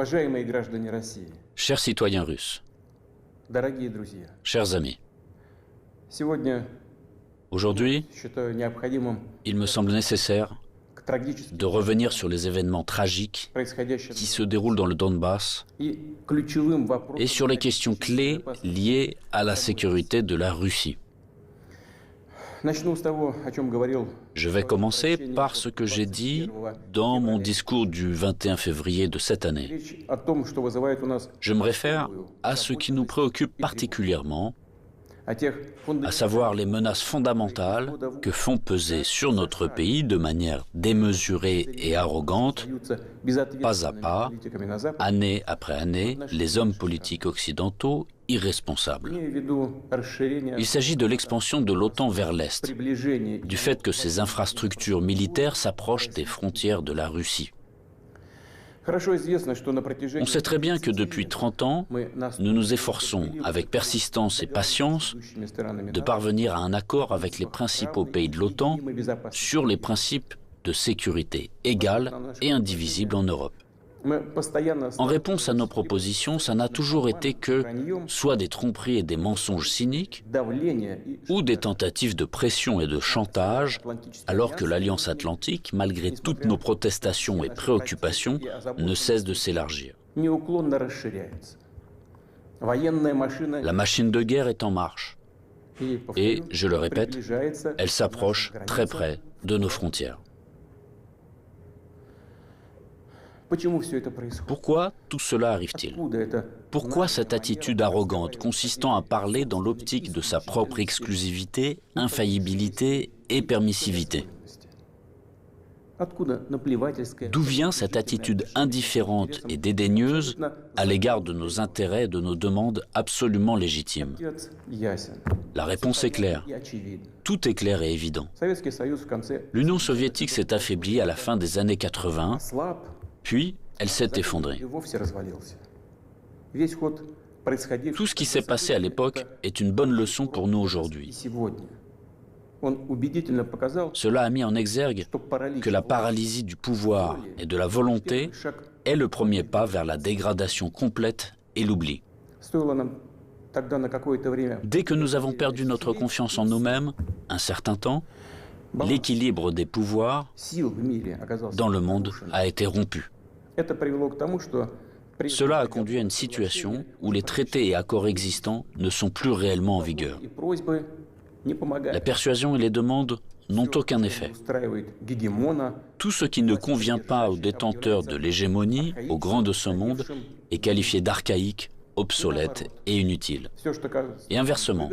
Уважаемые граждане России, Chers citoyens russes, дорогие друзья, chers amis, сегодня aujourd'hui, считаю необходимым il me semble nécessaire к трагическим de revenir sur les événements tragiques происходящим qui se déroulent dans le Donbass и ключевым вопросам et sur les questions clés liées à la sécurité de la Russie. Начну с того, о чем говорил. Je vais commencer par ce que j'ai dit dans mon discours du 21 février de cette année. Речь о том, что вызывает у нас Je me réfère à ce qui nous préoccupe particulièrement, о тех à savoir les menaces fondamentales que font peser sur notre pays de manière démesurée et arrogante, pas à pas, année après année, les hommes politiques occidentaux irresponsables. Il s'agit de l'expansion de l'OTAN vers l'Est, du fait que ces infrastructures militaires s'approchent des frontières de la Russie. On sait très bien que depuis 30 ans, nous nous efforçons, avec persistance et patience, de parvenir à un accord avec les principaux pays de l'OTAN sur les principes de sécurité égale et indivisible en Europe. En réponse à nos propositions, ça n'a toujours été que soit des tromperies et des mensonges cyniques, ou des tentatives de pression et de chantage, alors que l'Alliance Atlantique, malgré toutes nos protestations et préoccupations, ne cesse de s'élargir. La machine de guerre est en marche, et, je le répète, elle s'approche très près de nos frontières. Pourquoi tout cela arrive-t-il? Pourquoi cette attitude arrogante consistant à parler dans l'optique de sa propre exclusivité, infaillibilité et permissivité? D'où vient cette attitude indifférente et dédaigneuse à l'égard de nos intérêts et de nos demandes absolument légitimes? La réponse est claire. Tout est clair et évident. L'Union soviétique s'est affaiblie à la fin des années 80, puis elle s'est effondrée. Tout ce qui s'est passé à l'époque est une bonne leçon pour nous aujourd'hui. Cela a mis en exergue que la paralysie du pouvoir et de la volonté est le premier pas vers la dégradation complète et l'oubli. Dès que nous avons perdu notre confiance en nous-mêmes, un certain temps, l'équilibre des pouvoirs dans le monde a été rompu. Cela a conduit à une situation où les traités et accords existants ne sont plus réellement en vigueur. La persuasion et les demandes n'ont aucun effet. Tout ce qui ne convient pas aux détenteurs de l'hégémonie, aux grands de ce monde, est qualifié d'archaïque, obsolète et inutile. Et inversement,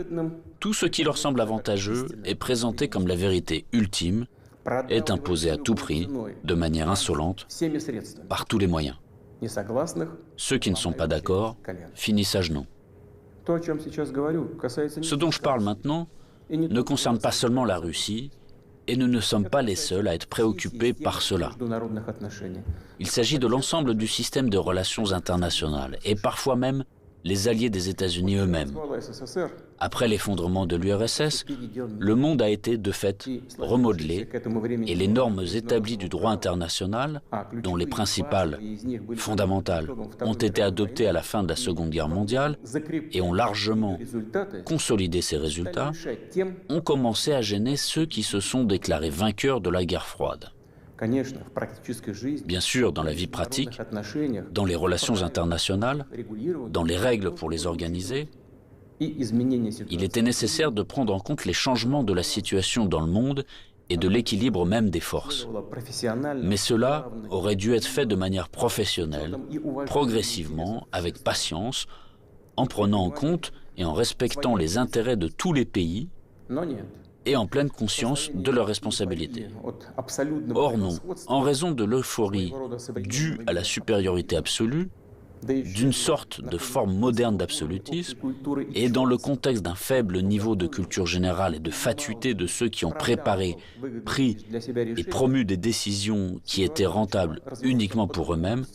tout ce qui leur semble avantageux est présenté comme la vérité ultime, est imposé à tout prix, de manière insolente, par tous les moyens. Ceux qui ne sont pas d'accord finissent à genoux. Ce dont je parle maintenant ne concerne pas seulement la Russie, et nous ne sommes pas les seuls à être préoccupés par cela. Il s'agit de l'ensemble du système de relations internationales, et parfois même les alliés des États-Unis eux-mêmes. Après l'effondrement de l'URSS, le monde a été de fait remodelé et les normes établies du droit international, dont les principales, fondamentales, ont été adoptées à la fin de la Seconde Guerre mondiale et ont largement consolidé ces résultats, ont commencé à gêner ceux qui se sont déclarés vainqueurs de la guerre froide. Bien sûr, dans la vie pratique, dans les relations internationales, dans les règles pour les organiser, il était nécessaire de prendre en compte les changements de la situation dans le monde et de l'équilibre même des forces. Mais cela aurait dû être fait de manière professionnelle, progressivement, avec patience, en prenant en compte et en respectant les intérêts de tous les pays et en pleine conscience de leurs responsabilités. Or non, en raison de l'euphorie due à la supériorité absolue, d'une sorte de forme moderne d'absolutisme, et dans le contexte d'un faible niveau de culture générale et de fatuité de ceux qui ont préparé, pris et promu des décisions qui étaient rentables uniquement pour eux-mêmes,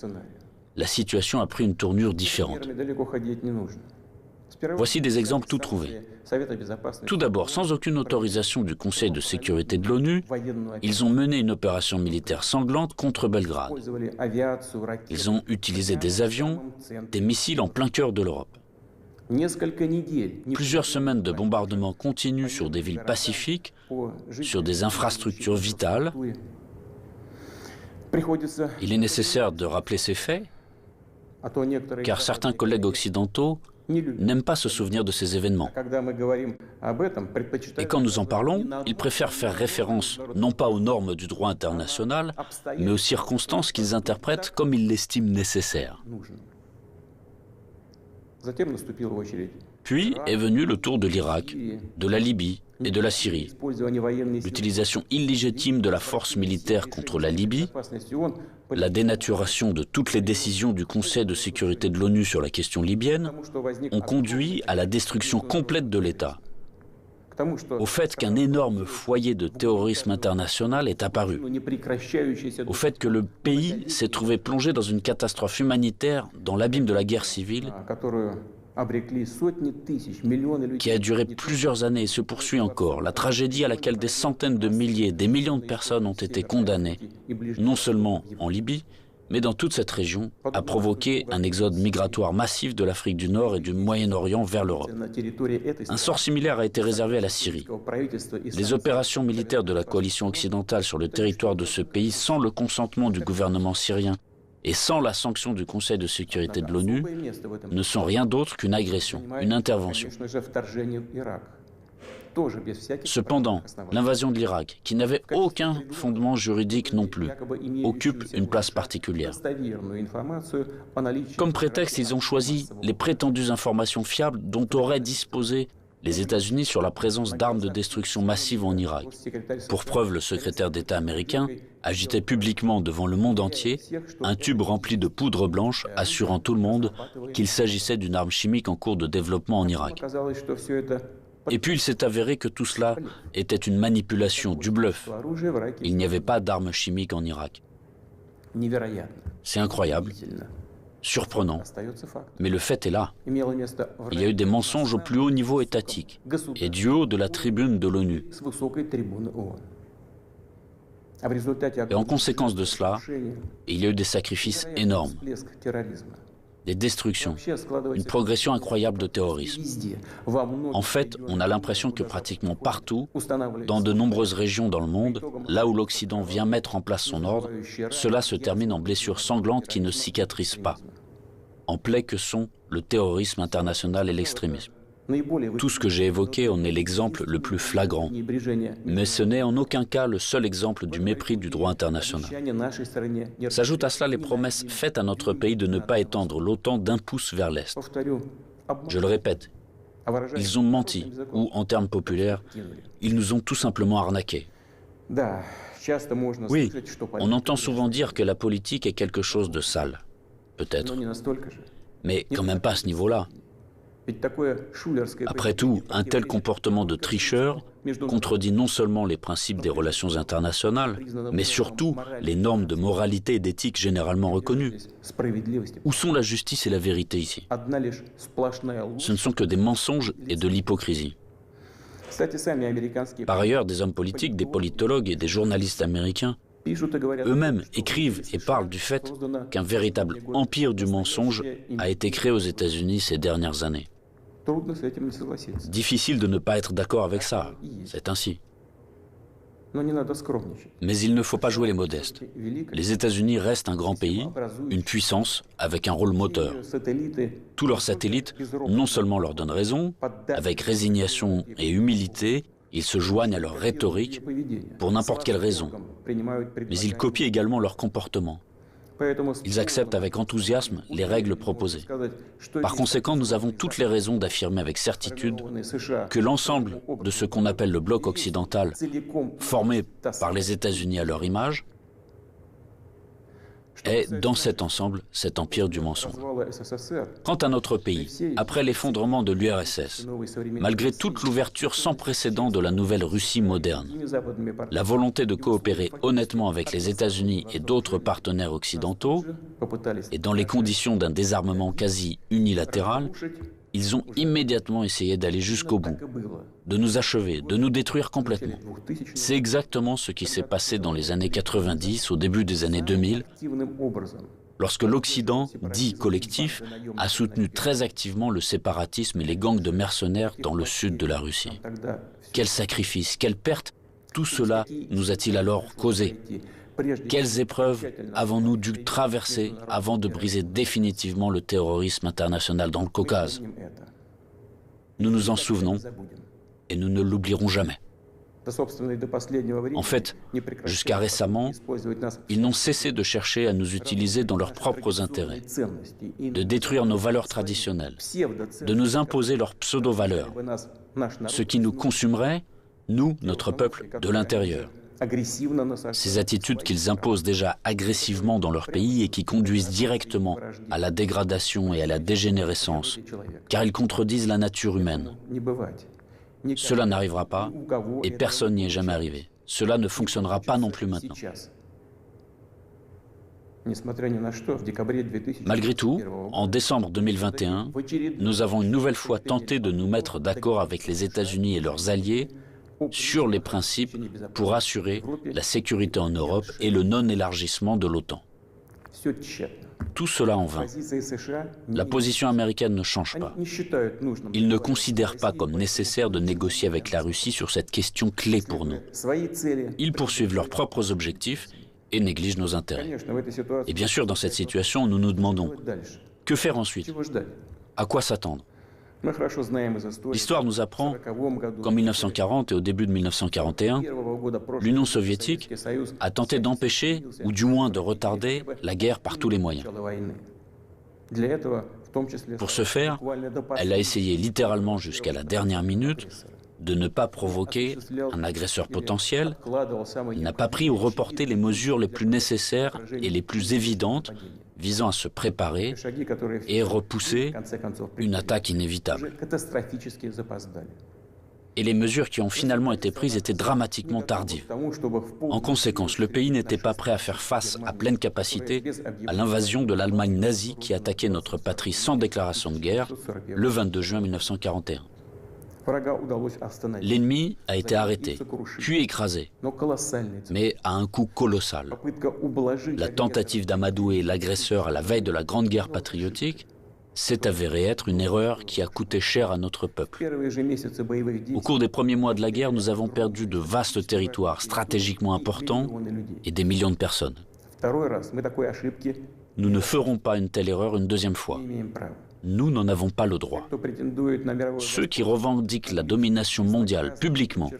la situation a pris une tournure différente. Voici des exemples tout trouvés. Tout d'abord, sans aucune autorisation du Conseil de sécurité de l'ONU, ils ont mené une opération militaire sanglante contre Belgrade. Ils ont utilisé des avions, des missiles en plein cœur de l'Europe. Plusieurs semaines de bombardements continus sur des villes pacifiques, sur des infrastructures vitales. Il est nécessaire de rappeler ces faits, car certains collègues occidentaux n'aiment pas se souvenir de ces événements. Et quand nous en parlons, ils préfèrent faire référence non pas aux normes du droit international, mais aux circonstances qu'ils interprètent comme ils l'estiment nécessaires. Puis est venu le tour de l'Irak, de la Libye et de la Syrie. L'utilisation illégitime de la force militaire contre la Libye, la dénaturation de toutes les décisions du Conseil de sécurité de l'ONU sur la question libyenne ont conduit à la destruction complète de l'État, au fait qu'un énorme foyer de terrorisme international est apparu, au fait que le pays s'est trouvé plongé dans une catastrophe humanitaire dans l'abîme de la guerre civile qui a duré plusieurs années et se poursuit encore, la tragédie à laquelle des centaines de milliers, des millions de personnes ont été condamnées, non seulement en Libye, mais dans toute cette région, a provoqué un exode migratoire massif de l'Afrique du Nord et du Moyen-Orient vers l'Europe. Un sort similaire a été réservé à la Syrie. Les opérations militaires de la coalition occidentale sur le territoire de ce pays, sans le consentement du gouvernement syrien et sans la sanction du Conseil de sécurité de l'ONU, ne sont rien d'autre qu'une agression, une intervention. Cependant, l'invasion de l'Irak, qui n'avait aucun fondement juridique non plus, occupe une place particulière. Comme prétexte, ils ont choisi les prétendues informations fiables dont auraient disposé les États-Unis sur la présence d'armes de destruction massive en Irak. Pour preuve, le secrétaire d'État américain agitait publiquement devant le monde entier un tube rempli de poudre blanche assurant tout le monde qu'il s'agissait d'une arme chimique en cours de développement en Irak. Et puis il s'est avéré que tout cela était une manipulation, du bluff. Il n'y avait pas d'armes chimiques en Irak. C'est incroyable, surprenant, mais le fait est là. Il y a eu des mensonges au plus haut niveau étatique et du haut de la tribune de l'ONU. Et en conséquence de cela, il y a eu des sacrifices énormes, des destructions, une progression incroyable de terrorisme. En fait, on a l'impression que pratiquement partout, dans de nombreuses régions dans le monde, là où l'Occident vient mettre en place son ordre, cela se termine en blessures sanglantes qui ne cicatrisent pas, en plaies que sont le terrorisme international et l'extrémisme. Tout ce que j'ai évoqué en est l'exemple le plus flagrant, mais ce n'est en aucun cas le seul exemple du mépris du droit international. S'ajoutent à cela les promesses faites à notre pays de ne pas étendre l'OTAN d'un pouce vers l'Est. Je le répète, ils ont menti, ou en termes populaires, ils nous ont tout simplement arnaqués. Oui, on entend souvent dire que la politique est quelque chose de sale, peut-être, mais quand même pas à ce niveau-là. Après tout, un tel comportement de tricheur contredit non seulement les principes des relations internationales, mais surtout les normes de moralité et d'éthique généralement reconnues. Où sont la justice et la vérité ici? Ce ne sont que des mensonges et de l'hypocrisie. Par ailleurs, des hommes politiques, des politologues et des journalistes américains eux-mêmes écrivent et parlent du fait qu'un véritable empire du mensonge a été créé aux États-Unis ces dernières années. Difficile de ne pas être d'accord avec ça, c'est ainsi. Mais il ne faut pas jouer les modestes. Les États-Unis restent un grand pays, une puissance avec un rôle moteur. Tous leurs satellites non seulement leur donnent raison, avec résignation et humilité, ils se joignent à leur rhétorique pour n'importe quelle raison, mais ils copient également leur comportement. Ils acceptent avec enthousiasme les règles proposées. Par conséquent, nous avons toutes les raisons d'affirmer avec certitude que l'ensemble de ce qu'on appelle le bloc occidental, formé par les États-Unis à leur image, est, dans cet ensemble, cet empire du mensonge. Quant à notre pays, après l'effondrement de l'URSS, malgré toute l'ouverture sans précédent de la nouvelle Russie moderne, la volonté de coopérer honnêtement avec les États-Unis et d'autres partenaires occidentaux, et dans les conditions d'un désarmement quasi unilatéral, Ils ont immédiatement essayé d'aller jusqu'au bout, de nous achever, de nous détruire complètement. C'est exactement ce qui s'est passé dans les années 90, au début des années 2000, lorsque l'Occident, dit collectif, a soutenu très activement le séparatisme et les gangs de mercenaires dans le sud de la Russie. Quels sacrifices, quelles pertes, tout cela nous a-t-il alors causé? Quelles épreuves avons-nous dû traverser avant de briser définitivement le terrorisme international dans le Caucase? Nous nous en souvenons et nous ne l'oublierons jamais. En fait, jusqu'à récemment, ils n'ont cessé de chercher à nous utiliser dans leurs propres intérêts, de détruire nos valeurs traditionnelles, de nous imposer leurs pseudo-valeurs, ce qui nous consumerait, nous, notre peuple, de l'intérieur. Ces attitudes qu'ils imposent déjà agressivement dans leur pays et qui conduisent directement à la dégradation et à la dégénérescence, car ils contredisent la nature humaine. Cela n'arrivera pas et personne n'y est jamais arrivé. Cela ne fonctionnera pas non plus maintenant. Malgré tout, en décembre 2021, nous avons une nouvelle fois tenté de nous mettre d'accord avec les États-Unis et leurs alliés sur les principes pour assurer la sécurité en Europe et le non-élargissement de l'OTAN. Tout cela en vain. La position américaine ne change pas. Ils ne considèrent pas comme nécessaire de négocier avec la Russie sur cette question clé pour nous. Ils poursuivent leurs propres objectifs et négligent nos intérêts. Et bien sûr, dans cette situation, nous nous demandons, que faire ensuite? À quoi s'attendre? L'histoire nous apprend qu'en 1940 et au début de 1941, l'Union soviétique a tenté d'empêcher, ou du moins de retarder, la guerre par tous les moyens. Pour ce faire, elle a essayé littéralement jusqu'à la dernière minute de ne pas provoquer un agresseur potentiel, n'a pas pris ou reporté les mesures les plus nécessaires et les plus évidentes visant à se préparer et repousser une attaque inévitable. Et les mesures qui ont finalement été prises étaient dramatiquement tardives. En conséquence, le pays n'était pas prêt à faire face à pleine capacité à l'invasion de l'Allemagne nazie qui attaquait notre patrie sans déclaration de guerre le 22 juin 1941. L'ennemi a été arrêté, puis écrasé, mais à un coût colossal. La tentative d'amadouer l'agresseur à la veille de la Grande Guerre patriotique s'est avérée être une erreur qui a coûté cher à notre peuple. Au cours des premiers mois de la guerre, nous avons perdu de vastes territoires stratégiquement importants et des millions de personnes. Nous ne ferons pas une telle erreur une deuxième fois. Nous n'en avons pas le droit. Ceux qui revendiquent la domination mondiale publiquement,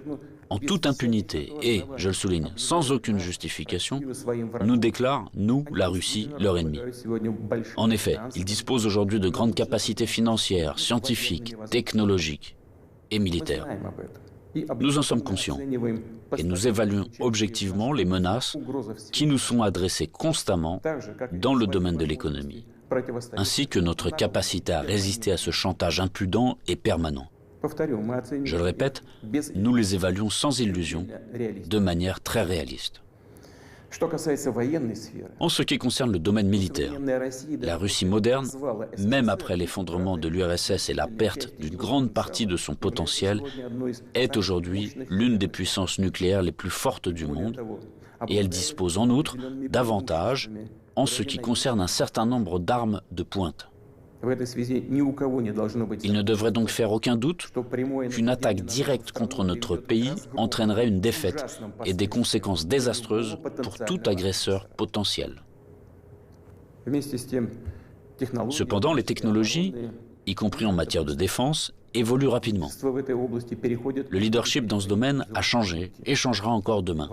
en toute impunité et, je le souligne, sans aucune justification, nous déclarent, nous, la Russie, leur ennemi. En effet, ils disposent aujourd'hui de grandes capacités financières, scientifiques, technologiques et militaires. Nous en sommes conscients et nous évaluons objectivement les menaces qui nous sont adressées constamment dans le domaine de l'économie, ainsi que notre capacité à résister à ce chantage impudent et permanent. Je le répète, nous les évaluons sans illusion, de manière très réaliste. En ce qui concerne le domaine militaire, la Russie moderne, même après l'effondrement de l'URSS et la perte d'une grande partie de son potentiel, est aujourd'hui l'une des puissances nucléaires les plus fortes du monde et elle dispose en outre d'avantages en ce qui concerne un certain nombre d'armes de pointe. Il ne devrait donc faire aucun doute qu'une attaque directe contre notre pays entraînerait une défaite et des conséquences désastreuses pour tout agresseur potentiel. Cependant, les technologies, y compris en matière de défense, évoluent rapidement. Le leadership dans ce domaine a changé et changera encore demain.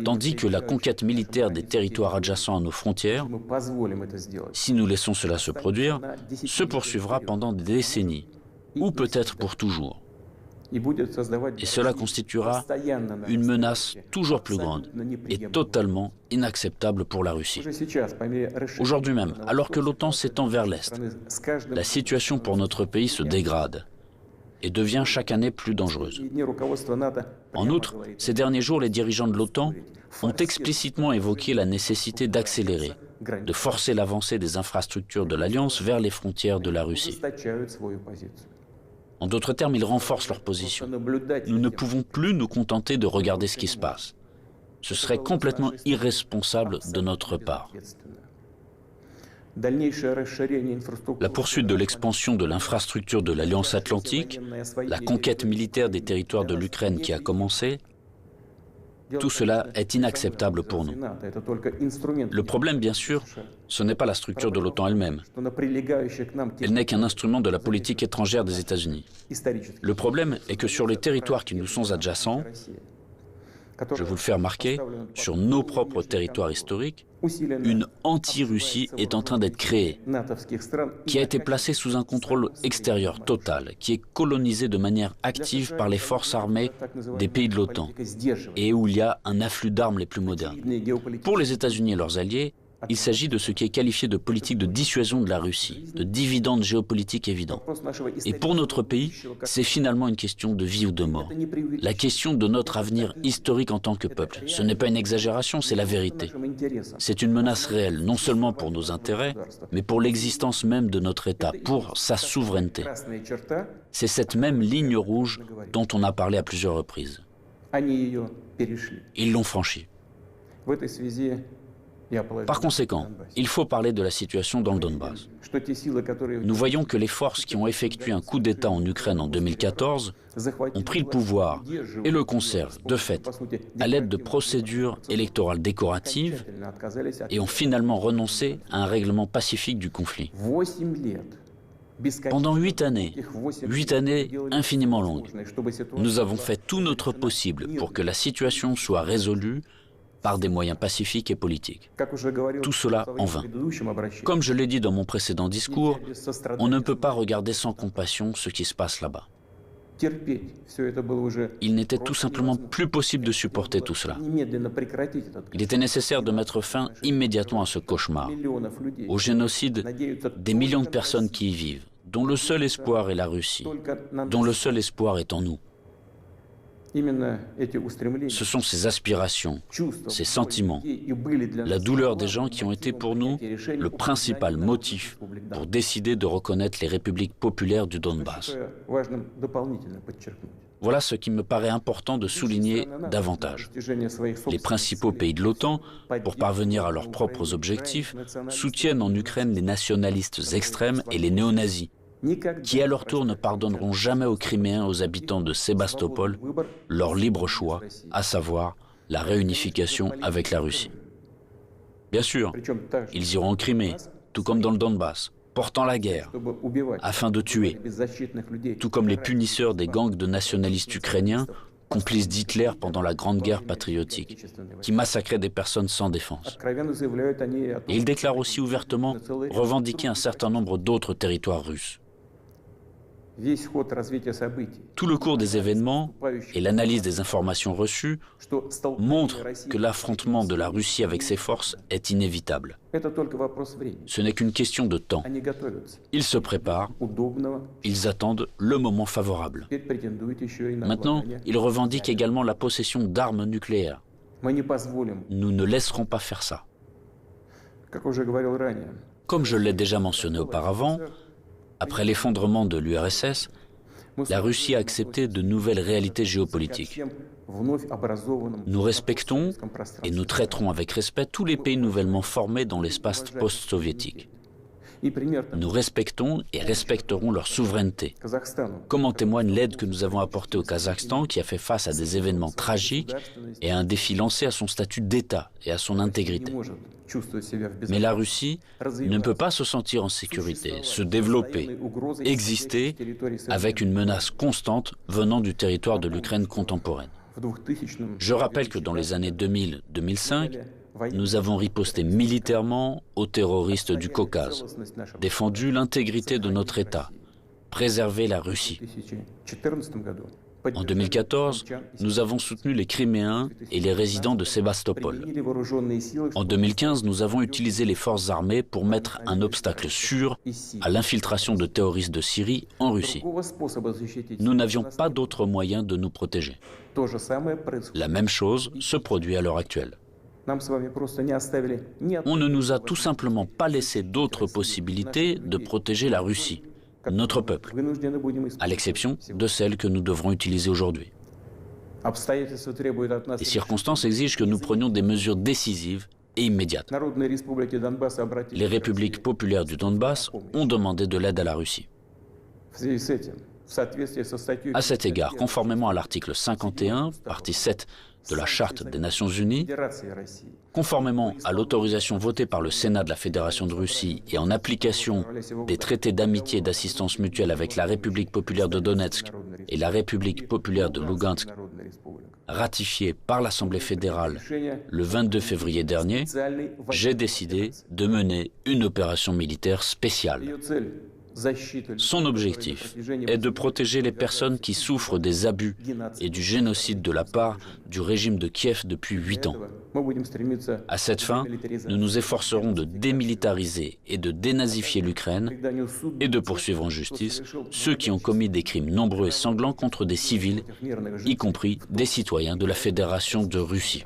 Tandis que la conquête militaire des territoires adjacents à nos frontières, si nous laissons cela se produire, se poursuivra pendant des décennies, ou peut-être pour toujours. Et cela constituera une menace toujours plus grande et totalement inacceptable pour la Russie. Aujourd'hui même, alors que l'OTAN s'étend vers l'Est, la situation pour notre pays se dégrade et devient chaque année plus dangereuse. En outre, ces derniers jours, les dirigeants de l'OTAN ont explicitement évoqué la nécessité d'accélérer, de forcer l'avancée des infrastructures de l'Alliance vers les frontières de la Russie. En d'autres termes, ils renforcent leur position. Nous ne pouvons plus nous contenter de regarder ce qui se passe. Ce serait complètement irresponsable de notre part. La poursuite de l'expansion de l'infrastructure de l'Alliance Atlantique, la conquête militaire des territoires de l'Ukraine qui a commencé, tout cela est inacceptable pour nous. Le problème, bien sûr, ce n'est pas la structure de l'OTAN elle-même. Elle n'est qu'un instrument de la politique étrangère des États-Unis. Le problème est que sur les territoires qui nous sont adjacents, je vous le fais remarquer, sur nos propres territoires historiques, une anti-Russie est en train d'être créée, qui a été placée sous un contrôle extérieur total, qui est colonisée de manière active par les forces armées des pays de l'OTAN, et où il y a un afflux d'armes les plus modernes. Pour les États-Unis et leurs alliés, il s'agit de ce qui est qualifié de politique de dissuasion de la Russie, de dividendes géopolitiques évidents. Et pour notre pays, c'est finalement une question de vie ou de mort. La question de notre avenir historique en tant que peuple. Ce n'est pas une exagération, c'est la vérité. C'est une menace réelle, non seulement pour nos intérêts, mais pour l'existence même de notre État, pour sa souveraineté. C'est cette même ligne rouge dont on a parlé à plusieurs reprises. Ils l'ont franchie. Par conséquent, il faut parler de la situation dans le Donbass. Nous voyons que les forces qui ont effectué un coup d'État en Ukraine en 2014 ont pris le pouvoir et le conservent, de fait, à l'aide de procédures électorales décoratives et ont finalement renoncé à un règlement pacifique du conflit. Pendant 8 années infiniment longues, nous avons fait tout notre possible pour que la situation soit résolue par des moyens pacifiques et politiques. Tout cela en vain. Comme je l'ai dit dans mon précédent discours, on ne peut pas regarder sans compassion ce qui se passe là-bas. Il n'était tout simplement plus possible de supporter tout cela. Il était nécessaire de mettre fin immédiatement à ce cauchemar, au génocide des millions de personnes qui y vivent, dont le seul espoir est la Russie, dont le seul espoir est en nous. Ce sont ces aspirations, ces sentiments, la douleur des gens qui ont été pour nous le principal motif pour décider de reconnaître les républiques populaires du Donbass. Voilà ce qui me paraît important de souligner davantage. Les principaux pays de l'OTAN, pour parvenir à leurs propres objectifs, soutiennent en Ukraine les nationalistes extrêmes et les néo-nazis, qui à leur tour ne pardonneront jamais aux Criméens, aux habitants de Sébastopol, leur libre choix, à savoir la réunification avec la Russie. Bien sûr, ils iront en Crimée, tout comme dans le Donbass, portant la guerre, afin de tuer, tout comme les punisseurs des gangs de nationalistes ukrainiens, complices d'Hitler pendant la Grande Guerre patriotique, qui massacraient des personnes sans défense. Et ils déclarent aussi ouvertement revendiquer un certain nombre d'autres territoires russes. Tout le cours des événements et l'analyse des informations reçues montrent que l'affrontement de la Russie avec ses forces est inévitable. Ce n'est qu'une question de temps. Ils se préparent, ils attendent le moment favorable. Maintenant, ils revendiquent également la possession d'armes nucléaires. Nous ne laisserons pas faire ça. Comme je l'ai déjà mentionné auparavant, après l'effondrement de l'URSS, la Russie a accepté de nouvelles réalités géopolitiques. Nous respectons et nous traiterons avec respect tous les pays nouvellement formés dans l'espace post-soviétique. Nous respectons et respecterons leur souveraineté, comme en témoigne l'aide que nous avons apportée au Kazakhstan qui a fait face à des événements tragiques et à un défi lancé à son statut d'État et à son intégrité. Mais la Russie ne peut pas se sentir en sécurité, se développer, exister avec une menace constante venant du territoire de l'Ukraine contemporaine. Je rappelle que dans les années 2000-2005, nous avons riposté militairement aux terroristes du Caucase, défendu l'intégrité de notre État, préservé la Russie. En 2014, nous avons soutenu les Criméens et les résidents de Sébastopol. En 2015, nous avons utilisé les forces armées pour mettre un obstacle sûr à l'infiltration de terroristes de Syrie en Russie. Nous n'avions pas d'autre moyen de nous protéger. La même chose se produit à l'heure actuelle. On ne nous a tout simplement pas laissé d'autres possibilités de protéger la Russie, notre peuple, à l'exception de celles que nous devrons utiliser aujourd'hui. Les circonstances exigent que nous prenions des mesures décisives et immédiates. Les républiques populaires du Donbass ont demandé de l'aide à la Russie. À cet égard, conformément à l'article 51, partie 7 de la Charte des Nations Unies, conformément à l'autorisation votée par le Sénat de la Fédération de Russie et en application des traités d'amitié et d'assistance mutuelle avec la République populaire de Donetsk et la République populaire de Lugansk, ratifiés par l'Assemblée fédérale le 22 février dernier, j'ai décidé de mener une opération militaire spéciale. Son objectif est de protéger les personnes qui souffrent des abus et du génocide de la part du régime de Kiev depuis 8 ans. À cette fin, nous nous efforcerons de démilitariser et de dénazifier l'Ukraine et de poursuivre en justice ceux qui ont commis des crimes nombreux et sanglants contre des civils, y compris des citoyens de la Fédération de Russie.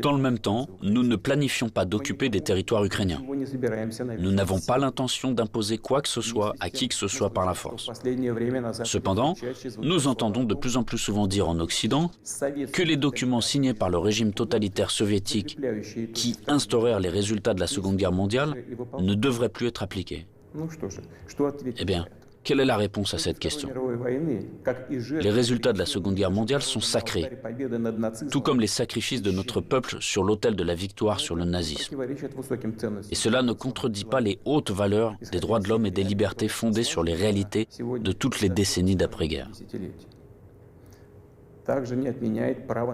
Dans le même temps, nous ne planifions pas d'occuper des territoires ukrainiens. Nous n'avons pas l'intention d'imposer quoi que ce soit à qui que ce soit par la force. Cependant, nous entendons de plus en plus souvent dire en Occident que les documents signés par le régime totalitaire soviétique qui instaurèrent les résultats de la Seconde Guerre mondiale ne devraient plus être appliqués. Eh bien, quelle est la réponse à cette question? Les résultats de la Seconde Guerre mondiale sont sacrés, tout comme les sacrifices de notre peuple sur l'autel de la victoire sur le nazisme. Et cela ne contredit pas les hautes valeurs des droits de l'homme et des libertés fondées sur les réalités de toutes les décennies d'après-guerre.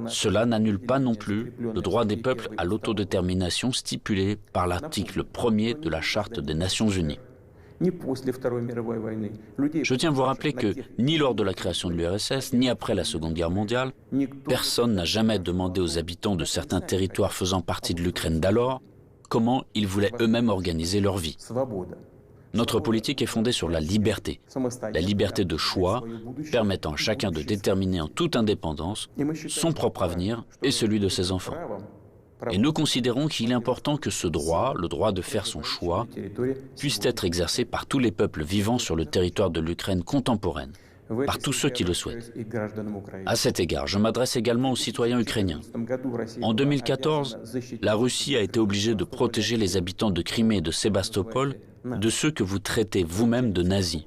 Cela n'annule pas non plus le droit des peuples à l'autodétermination stipulé par l'article 1er de la Charte des Nations Unies. Je tiens à vous rappeler que ni lors de la création de l'URSS, ni après la Seconde Guerre mondiale, personne n'a jamais demandé aux habitants de certains territoires faisant partie de l'Ukraine d'alors comment ils voulaient eux-mêmes organiser leur vie. Notre politique est fondée sur la liberté de choix, permettant à chacun de déterminer en toute indépendance son propre avenir et celui de ses enfants. Et nous considérons qu'il est important que ce droit, le droit de faire son choix, puisse être exercé par tous les peuples vivant sur le territoire de l'Ukraine contemporaine, par tous ceux qui le souhaitent. À cet égard, je m'adresse également aux citoyens ukrainiens. En 2014, la Russie a été obligée de protéger les habitants de Crimée et de Sébastopol de ceux que vous traitez vous-même de nazis.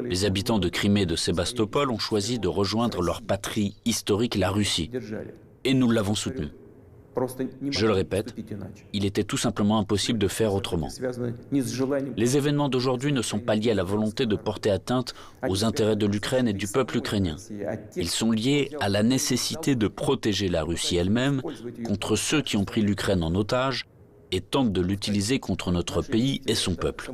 Les habitants de Crimée et de Sébastopol ont choisi de rejoindre leur patrie historique, la Russie, et nous l'avons soutenu. Je le répète, il était tout simplement impossible de faire autrement. Les événements d'aujourd'hui ne sont pas liés à la volonté de porter atteinte aux intérêts de l'Ukraine et du peuple ukrainien. Ils sont liés à la nécessité de protéger la Russie elle-même contre ceux qui ont pris l'Ukraine en otage et tentent de l'utiliser contre notre pays et son peuple.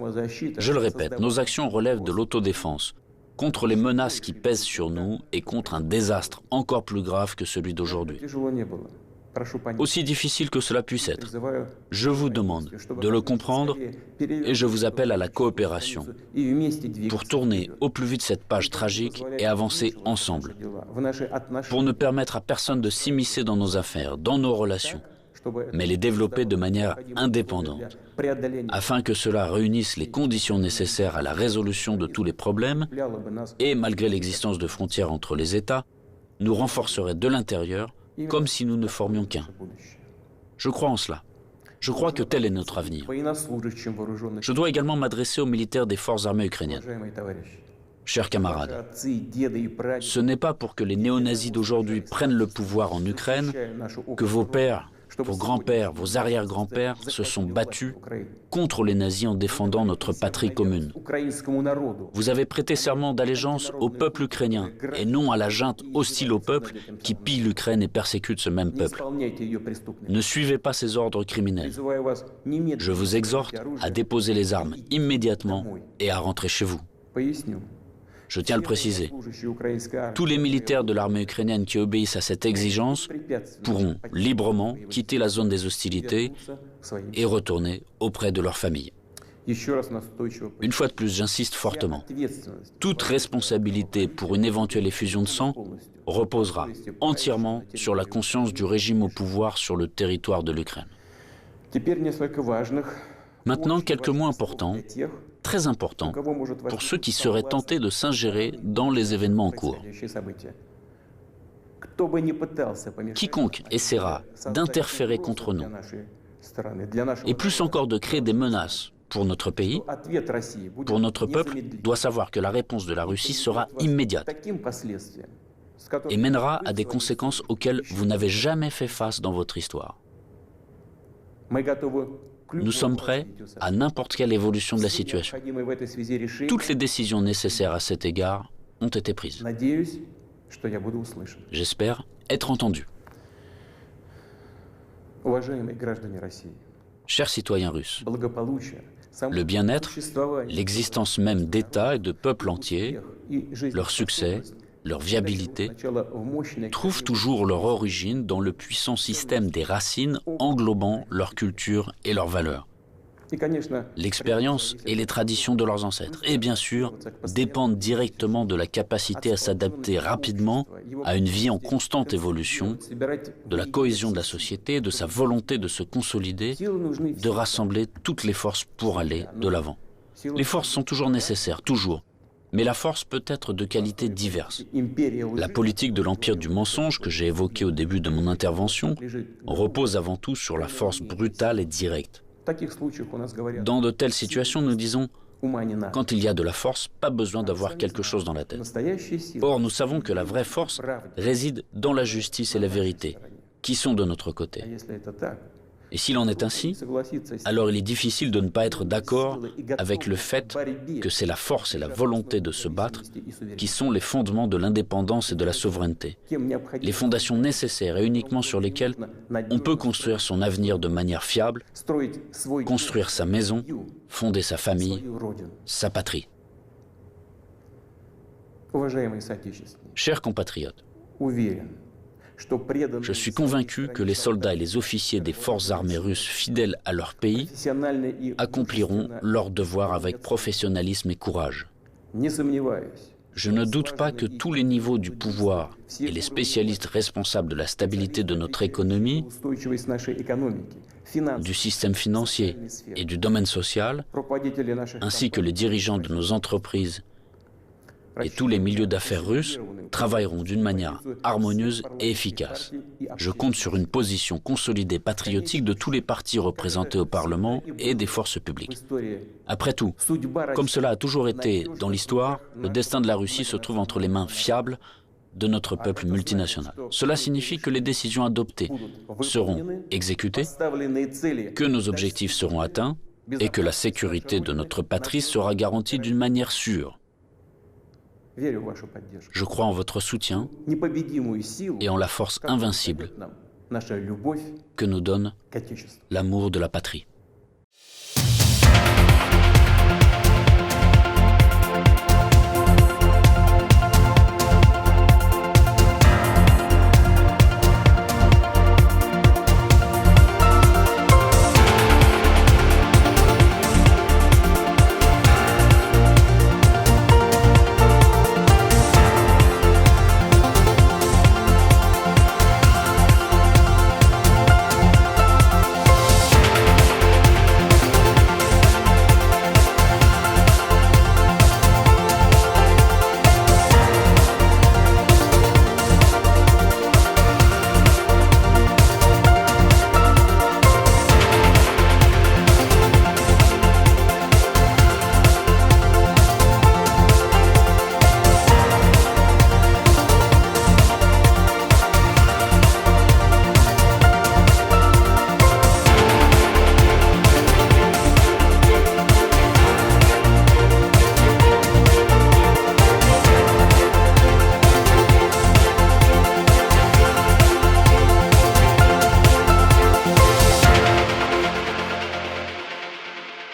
Je le répète, nos actions relèvent de l'autodéfense, contre les menaces qui pèsent sur nous et contre un désastre encore plus grave que celui d'aujourd'hui. Aussi difficile que cela puisse être, je vous demande de le comprendre et je vous appelle à la coopération pour tourner au plus vite cette page tragique et avancer ensemble, pour ne permettre à personne de s'immiscer dans nos affaires, dans nos relations, mais les développer de manière indépendante, afin que cela réunisse les conditions nécessaires à la résolution de tous les problèmes et, malgré l'existence de frontières entre les États, nous renforcerait de l'intérieur comme si nous ne formions qu'un. Je crois en cela. Je crois que tel est notre avenir. Je dois également m'adresser aux militaires des forces armées ukrainiennes. Chers camarades, ce n'est pas pour que les néo-nazis d'aujourd'hui prennent le pouvoir en Ukraine que vos pères, vos grands-pères, vos arrière-grands-pères se sont battus contre les nazis en défendant notre patrie commune. Vous avez prêté serment d'allégeance au peuple ukrainien et non à la junte hostile au peuple qui pille l'Ukraine et persécute ce même peuple. Ne suivez pas ces ordres criminels. Je vous exhorte à déposer les armes immédiatement et à rentrer chez vous. Je tiens à le préciser, tous les militaires de l'armée ukrainienne qui obéissent à cette exigence pourront librement quitter la zone des hostilités et retourner auprès de leur famille. Une fois de plus, j'insiste fortement. Toute responsabilité pour une éventuelle effusion de sang reposera entièrement sur la conscience du régime au pouvoir sur le territoire de l'Ukraine. Maintenant, quelques mots importants, très importants, pour ceux qui seraient tentés de s'ingérer dans les événements en cours. Quiconque essaiera d'interférer contre nous, et plus encore de créer des menaces pour notre pays, pour notre peuple, doit savoir que la réponse de la Russie sera immédiate et mènera à des conséquences auxquelles vous n'avez jamais fait face dans votre histoire. Nous sommes prêts à n'importe quelle évolution de la situation. Toutes les décisions nécessaires à cet égard ont été prises. J'espère être entendu. Chers citoyens russes, le bien-être, l'existence même d'États et de peuples entiers, leur succès, leur viabilité, trouvent toujours leur origine dans le puissant système des racines englobant leur culture et leurs valeurs. L'expérience et les traditions de leurs ancêtres, et bien sûr, dépendent directement de la capacité à s'adapter rapidement à une vie en constante évolution, de la cohésion de la société, de sa volonté de se consolider, de rassembler toutes les forces pour aller de l'avant. Les forces sont toujours nécessaires, toujours. Mais la force peut être de qualités diverses. La politique de l'empire du mensonge que j'ai évoquée au début de mon intervention repose avant tout sur la force brutale et directe. Dans de telles situations, nous disons, quand il y a de la force, pas besoin d'avoir quelque chose dans la tête. Or, nous savons que la vraie force réside dans la justice et la vérité, qui sont de notre côté. Et s'il en est ainsi, alors il est difficile de ne pas être d'accord avec le fait que c'est la force et la volonté de se battre qui sont les fondements de l'indépendance et de la souveraineté. Les fondations nécessaires et uniquement sur lesquelles on peut construire son avenir de manière fiable, construire sa maison, fonder sa famille, sa patrie. Chers compatriotes, je suis convaincu que les soldats et les officiers des forces armées russes fidèles à leur pays accompliront leur devoir avec professionnalisme et courage. Je ne doute pas que tous les niveaux du pouvoir et les spécialistes responsables de la stabilité de notre économie, du système financier et du domaine social, ainsi que les dirigeants de nos entreprises et tous les milieux d'affaires russes travailleront d'une manière harmonieuse et efficace. Je compte sur une position consolidée patriotique de tous les partis représentés au Parlement et des forces publiques. Après tout, comme cela a toujours été dans l'histoire, le destin de la Russie se trouve entre les mains fiables de notre peuple multinational. Cela signifie que les décisions adoptées seront exécutées, que nos objectifs seront atteints et que la sécurité de notre patrie sera garantie d'une manière sûre. Je crois en votre soutien et en la force invincible que nous donne l'amour de la patrie.